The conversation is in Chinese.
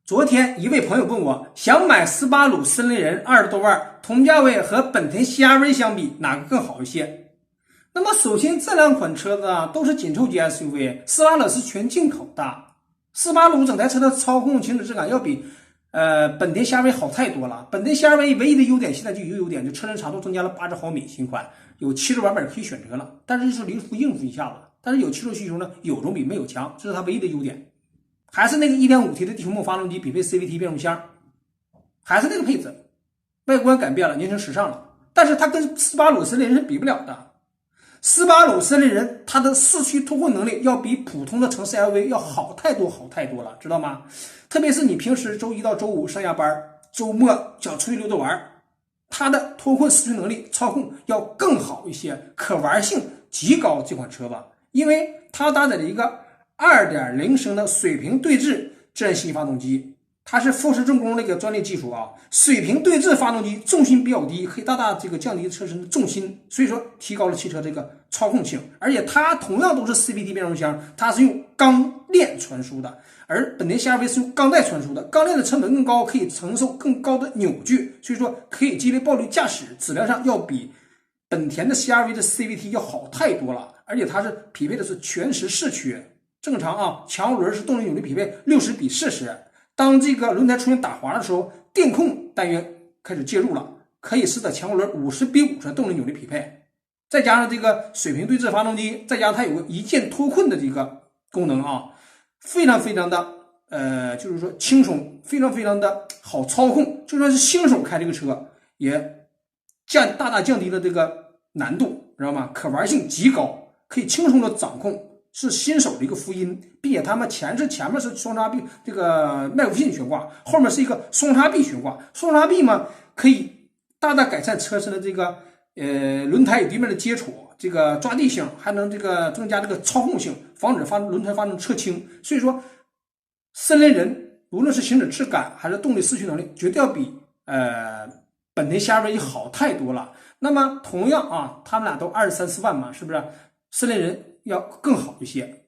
昨天一位朋友问我，想买斯巴鲁森林人20多万，同价位和本田 CR-V 相比，哪个更好一些？那么首先这两款车子都是紧凑级 SUV， 斯巴鲁是全进口的，斯巴鲁整台车的操控行驶质感要比本田 CR-V 好太多了。本田 CR-V 唯一的优点现在就有一个优点，就车身长度增加了80毫米，新款有7轴版本可以选择了，但是就是离谱应付一下子。但是有汽车需求呢，有总比没有强，这是它唯一的优点。还是那个 1.5T 的地球梦发动机匹配 CVT 变速箱，还是那个配置，外观改变了，年轻时尚了，但是它跟斯巴鲁森林人是比不了的。斯巴鲁森林人它的四驱脱困能力要比普通的城市 LV 要好太多了，知道吗？特别是你平时周一到周五上下班，周末想出去溜达玩，它的脱困四驱能力操控要更好一些，可玩性极高。这款车吧，因为它搭载了一个2.0升的水平对置自然吸气发动机，它是富士重工那个专利技术啊。水平对置发动机重心比较低，可以大大这个降低车身的重心，所以说提高了汽车这个操控性。而且它同样都是 CVT 变速箱，它是用钢链传输的，而本田 CR-V 是用钢带传输的。钢链的成本更高，可以承受更高的扭矩，所以说可以激励暴力驾驶，质量上要比本田的 CR-V 的 CVT 要好太多了。而且它是匹配的是全时四驱。正常啊，强涡轮是动力扭力匹配60:40。当这个轮胎出现打滑的时候，电控单元开始介入了，可以使得强涡轮50:50的动力扭力匹配。再加上这个水平对置发动机，再加上它有个一键脱困的这个功能啊，非常的就是说轻松，非常的好操控。就算是新手开这个车，也大大降低了这个难度，知道吗？可玩性极高，可以轻松的掌控。是新手的一个福音，并且他们前面是双叉臂这个麦弗逊悬挂，后面是一个双叉臂悬挂。双叉臂嘛，可以大大改善车身的这个轮胎与地面的接触，这个抓地性，还能这个增加这个操控性，防止轮胎发生侧倾。所以说，森林人无论是行驶质感还是动力四驱能力，绝对要比本田 CR-V 好太多了。那么同样啊，他们俩都23、24万嘛，是不是？森林人要更好一些。